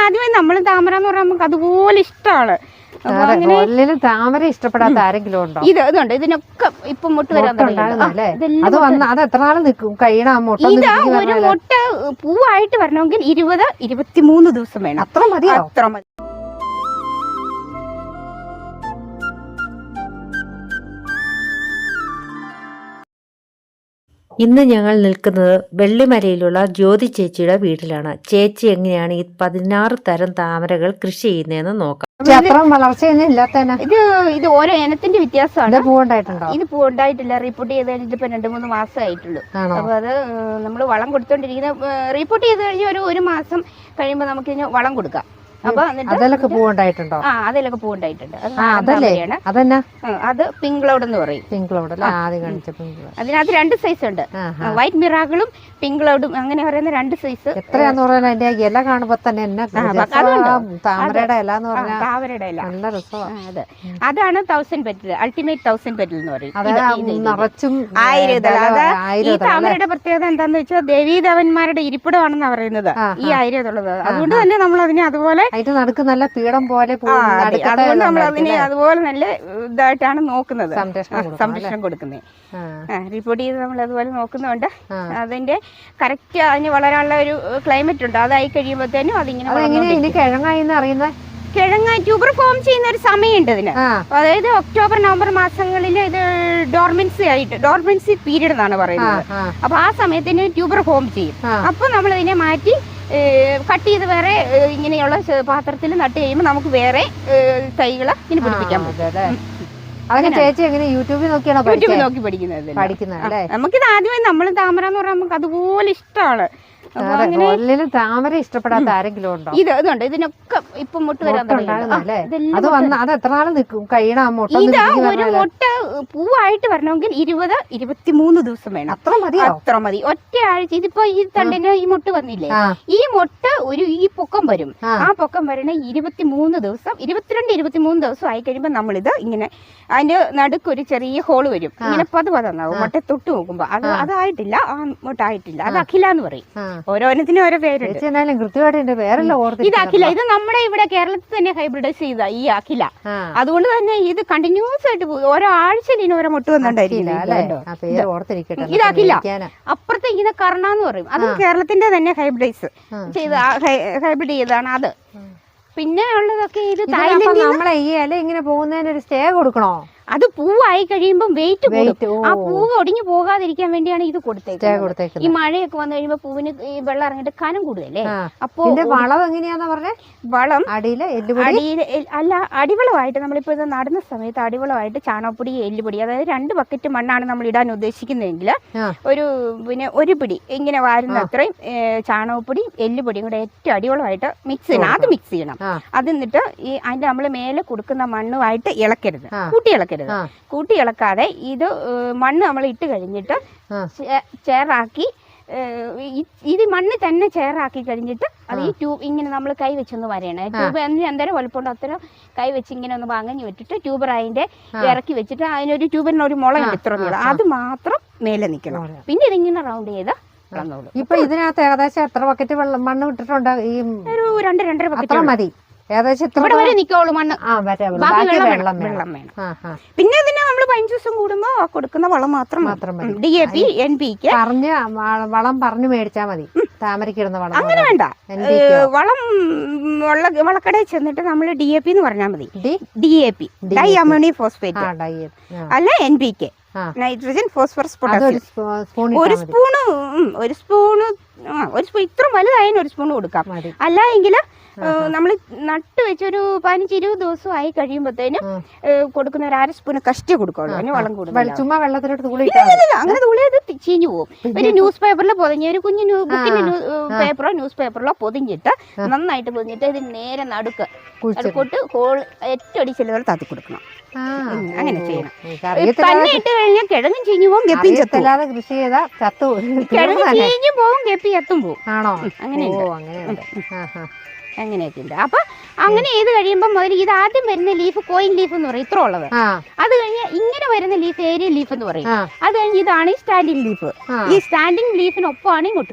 ആദ്യമേ നമ്മൾ താമര എന്ന് പറഞ്ഞാൽ നമുക്ക് അതുപോലെ ഇഷ്ടമാണ്. താമര ഇഷ്ടപ്പെടാത്ത ആരെങ്കിലും ഉണ്ടോ? ഇതുണ്ട്, ഇതിനൊക്കെ ഇപ്പൊ മുട്ട വരാൻ ഇതാ ഒരു മുട്ട പൂവായിട്ട് വരണമെങ്കിൽ 20-23 ദിവസം വേണം. അത്ര മതി. ഇന്ന് ഞങ്ങൾ നിൽക്കുന്നത് വെള്ളിമലയിലുള്ള ജ്യോതി ചേച്ചിയുടെ വീട്ടിലാണ്. ചേച്ചി എങ്ങനെയാണ് ഈ 16 തരം താമരകൾ കൃഷി ചെയ്യുന്നതെന്ന് നോക്കാം. ഇത് ഓരോ ഇനത്തിന്റെ വ്യത്യാസമാണ്. പൂവുണ്ടായിട്ടുണ്ടോ? ഇത് പൂവുണ്ടായിട്ടില്ല. റിപ്പോർട്ട് ചെയ്ത് കഴിഞ്ഞിട്ട് ഇപ്പൊ 2-3 മാസമായിട്ടുള്ളൂ. അപ്പൊ അത് നമ്മൾ വളം കൊടുത്തോണ്ടിരിക്കുന്ന റിപ്പോർട്ട് ചെയ്ത് കഴിഞ്ഞ ഒരു മാസം കഴിയുമ്പോ നമുക്ക് ഇതിന് വളം കൊടുക്കാം. അപ്പൊ അതിലൊക്കെ പൂവുണ്ടായിട്ടുണ്ടോ? അതിലൊക്കെ പൂവുണ്ടായിട്ടുണ്ട്. അത് പിങ്ക് ക്ലൗഡ് എന്ന് പറയും. അതിനകത്ത് 2 സൈസ് ഉണ്ട്, വൈറ്റ് മിറാക്കിളും പിങ്ക് ക്ലൗഡും അങ്ങനെ പറയുന്ന 2 സൈസ്. എത്രയാന്ന് പറഞ്ഞാൽ അതിന്റെ ഇല കാണുമ്പോ തന്നെ താമരയുടെ ഇല എന്ന് പറഞ്ഞാൽ താമരയുടെ ഇല നല്ല രസമാണ്. അതാണ് 1000 പെറ്റൽ, അൾട്ടിമേറ്റ് 1000 പെറ്റൽ എന്ന് പറയും. നിറച്ചും 1000. ഈ താമരയുടെ പ്രത്യേകത എന്താന്ന് വെച്ചാൽ ദേവീദേവന്മാരുടെ ഇരിപ്പിടമാണെന്നാ പറയുന്നത് ഈ 1000 ഉള്ളത്. അതുകൊണ്ട് തന്നെ നമ്മൾ അതിനെ അതുപോലെ നടുക്ക് നല്ല പീഠം പോലെ അതുകൊണ്ട് നമ്മൾ അതിനെ അതുപോലെ നല്ല ഇതായിട്ടാണ് നോക്കുന്നത്, സംരക്ഷണം കൊടുക്കുന്നത്. റിപ്പോർട്ട് ചെയ്ത് നമ്മൾ അതുപോലെ നോക്കുന്നുണ്ട്. അതിന്റെ കറക്റ്റ് അതിന് വളരാനുള്ള ഒരു ക്ലൈമറ്റ് ഉണ്ട്. അതായി കഴിയുമ്പോഴത്തേനും അതിങ്ങനെ കിഴങ്ങായി ട്യൂബർ ഫോം ചെയ്യുന്ന ഒരു സമയമുണ്ട് ഇതിന്. അതായത് ഒക്ടോബർ നവംബർ മാസങ്ങളിൽ ഇത് ഡോർമെൻസി പീരീഡ് എന്നാണ് പറയുന്നത്. അപ്പൊ ആ സമയത്തിന് ട്യൂബർ ഫോം ചെയ്യും. അപ്പൊ നമ്മൾ ഇതിനെ മാറ്റി കട്ട് ചെയ്ത് വേറെ ഇങ്ങനെയുള്ള പാത്രത്തിൽ നട്ട് കഴിയുമ്പോൾ നമുക്ക് വേറെ തൈകള് ഇങ്ങനെ പിടിപ്പിക്കാൻ പറ്റും. ചേച്ചി എങ്ങനെ യൂട്യൂബിൽ നോക്കി പഠിക്കുന്നത്. നമുക്കിത് ആദ്യമേ നമ്മൾ താമര എന്ന് പറഞ്ഞാൽ നമുക്ക് അതുപോലെ ഇഷ്ടമാണ്. താമര ഇഷ്ടപ്പെടാത്ത ആരെങ്കിലും ഉണ്ടോ? ഇതുണ്ട്, ഇതിനൊക്കെ ഇപ്പൊ മുട്ട വരാൻ ഇതാ ഒരു മുട്ട പൂവായിട്ട് വരണമെങ്കിൽ 20-23 ദിവസം വേണം. അത്ര മതി. ഒറ്റ ആഴ്ച. ഇതിപ്പോ ഈ തണ്ടിന് ഈ മുട്ട വന്നില്ലേ, ഈ മുട്ട ഈ പൊക്കം വരും. ആ പൊക്കം വരണ 23 ദിവസം 22-23 ദിവസം ആയി കഴിയുമ്പോ നമ്മളിത് ഇങ്ങനെ അതിന്റെ നടുക്ക് ഒരു ചെറിയ ഹോള് വരും. ഇങ്ങനെ പതുപതന്നാവും മുട്ട തൊട്ട് നോക്കുമ്പോ. അതായിട്ടില്ല, ആ മുട്ട ആയിട്ടില്ല. അത് അഖില എന്ന് പറയും. ഓരോന്നിനും ഓരോ പേരുണ്ട്. ഇത് അഖില. ഇത് നമ്മുടെ ഇവിടെ കേരളത്തിൽ തന്നെ ഹൈബ്രിഡൈസ് ചെയ്ത ഈ അഖില. അതുകൊണ്ട് തന്നെ ഇത് കണ്ടിന്യൂസ് ആയിട്ട് ഓരോ ആഴ്ചയിൽ ഇനി ഓരോ മുട്ട വന്നിട്ടുണ്ടായിരിക്കും. ഇത് അഖില. അപ്പുറത്തെ ഇങ്ങനെ കർണ എന്ന് പറയും. അത് കേരളത്തിന്റെ തന്നെ ഹൈബ്രിഡ് ചെയ്താണ് അത്. പിന്നെ ഉള്ളതൊക്കെ ഇത് നമ്മളെ ഈ ഇല ഇങ്ങനെ പോകുന്നതിന് ഒരു സ്റ്റേ കൊടുക്കണോ? അത് പൂവായി കഴിയുമ്പോൾ വെയിറ്റ് കൂടും. ആ പൂവ് ഒടിഞ്ഞു പോകാതിരിക്കാൻ വേണ്ടിയാണ് ഇത് കൊടുത്തേക്കുന്നത്. ഈ മഴയൊക്കെ വന്നു കഴിയുമ്പോ പൂവിന് ഈ വെള്ളം ഇറങ്ങിയിട്ട് കനം കൂടുതലേ. അപ്പൊ വളം എങ്ങനെയാന്ന് പറഞ്ഞേ? വളം അടിയില് അല്ല, അടിവളമായിട്ട് നമ്മളിപ്പോ ഇത് നടുന്ന സമയത്ത് അടിവളമായിട്ട് ചാണകപ്പൊടി, എല്ലുപൊടി, അതായത് 2 ബക്കറ്റ് മണ്ണാണ് നമ്മൾ ഇടാൻ ഉദ്ദേശിക്കുന്നതെങ്കിൽ ഒരു പിടി ഇങ്ങനെ വാരുന്ന അത്രയും ചാണകപ്പൊടിയും എല്ലുപൊടിയും കൂടെ ഏറ്റവും അടിവളമായിട്ട് മിക്സ് ചെയ്യണം. അത് മിക്സ് ചെയ്യണം. അത് എന്നിട്ട് ഈ അതിന്റെ നമ്മൾ മേലെ കൊടുക്കുന്ന മണ്ണുമായിട്ട് ഇളക്കരുത്, കൂട്ടി ഇളക്കാതെ ഇത് മണ്ണ് നമ്മൾ ഇട്ട് കഴിഞ്ഞിട്ട് ചേറാക്കി, ഇത് മണ്ണ് തന്നെ ചേറാക്കി കഴിഞ്ഞിട്ട് അത് ഈ ട്യൂബ് ഇങ്ങനെ നമ്മൾ കൈ വെച്ചൊന്ന് വരയണം. ട്യൂബ് എന്തേരം വലുപ്പമുണ്ടോ അത്തരം കൈ വെച്ച് ഇങ്ങനെ ഒന്ന് വാങ്ങി വെച്ചിട്ട് ട്യൂബർ അതിന്റെ ഇറക്കി വെച്ചിട്ട് അതിനൊരു ട്യൂബറിന് ഒരു മുളയുണ്ട് ഇത്ര നീളം, അത് മാത്രം മേലെ നിൽക്കണം. പിന്നെ ഇതിങ്ങനെ റൗണ്ട് ചെയ്ത് ഇപ്പൊ ഇതിനകത്ത് ഏകദേശം എത്ര ബക്കറ്റ് മണ്ണ് വിട്ടിട്ടുണ്ട്? ഈ ഒരു 2-2.5 ബക്കറ്റ് മതി. ഏകദേശം ഇവിടെ വരെ നിക്കോളൂ മണ്ണ്. വെള്ളം വേണം. പിന്നെ ഇതിനെ നമ്മൾ 5 ദിവസം കൂടുമ്പോ കൊടുക്കുന്ന വളം മാത്രം DAP NPK വളം പറഞ്ഞു മേടിച്ചാ മതി. താമരക്കിടുന്ന വളം അങ്ങനെ വേണ്ട. വളം വളക്കടയിൽ ചെന്നിട്ട് നമ്മൾ DAP എന്ന് പറഞ്ഞാൽ മതി. DAP ഡൈ അമോണിയം ഫോസ്ഫേറ്റ് അല്ല NPK നൈട്രജൻ ഫോസ്ഫറസ് പൊട്ടാസ്യം. ഒരു സ്പൂണ് ഇത്ര വലുതായതിന് ഒരു സ്പൂൺ കൊടുക്കാം. അല്ല എങ്കിൽ നമ്മൾ നട്ട് വെച്ചൊരു 15-20 ദിവസം ആയി കഴിയുമ്പോഴത്തേനും കൊടുക്കുന്ന ഒരു 1/2 സ്പൂൺ കഷ്ടി കൊടുക്കുള്ളൂ. അതിന് വളം കൂടുതൽ. ചുമ്മാ വെള്ളത്തിലോട്ട് അങ്ങനെ തുള്ളിയത് ചീഞ്ഞു പോകും. ഒരു ന്യൂസ് പേപ്പറിൽ പൊതിഞ്ഞ്, ഒരു കുഞ്ഞു ബുക്കിന്റെ പേപ്പറോ ന്യൂസ് പേപ്പറിലോ പൊതിഞ്ഞിട്ട് നന്നായിട്ട് പൊതിഞ്ഞിട്ട് ഇത് നേരെ നടുക്കോട്ട് ഹോൾ ഏറ്റവും അടിച്ചെല്ലുകൾ താത്തി കൊടുക്കണം. അങ്ങനെ ചെയ്യണം. തന്നെ ഇട്ട് കഴിഞ്ഞാൽ കിഴങ്ങും ചീഞ്ഞു പോകും, ഗപ്പിയും ചത്തും. കൃഷി ചെയ്താ ചത്തു കിഴങ്ങ് ചീഞ്ഞു പോകും, ഗപ്പി ചത്തും പോകും. അങ്ങനെയൊക്കെ ഉണ്ട്. അപ്പൊ അങ്ങനെ ചെയ്ത് കഴിയുമ്പോൾ മുതൽ ഇത് ആദ്യം വരുന്ന ലീഫ് കോയിൻ ലീഫ് എന്ന് പറയും, ഇത്ര ഉള്ളത്. അത് കഴിഞ്ഞ് ഇങ്ങനെ വരുന്ന ലീഫ് ഏരിയ ലീഫ് എന്ന് പറയും. അത് കഴിഞ്ഞ് ഇതാണ് ഈ സ്റ്റാൻഡിങ് ലീഫ്. ഈ സ്റ്റാൻഡിങ് ലീഫിനൊപ്പമാണ് ഇങ്ങോട്ട്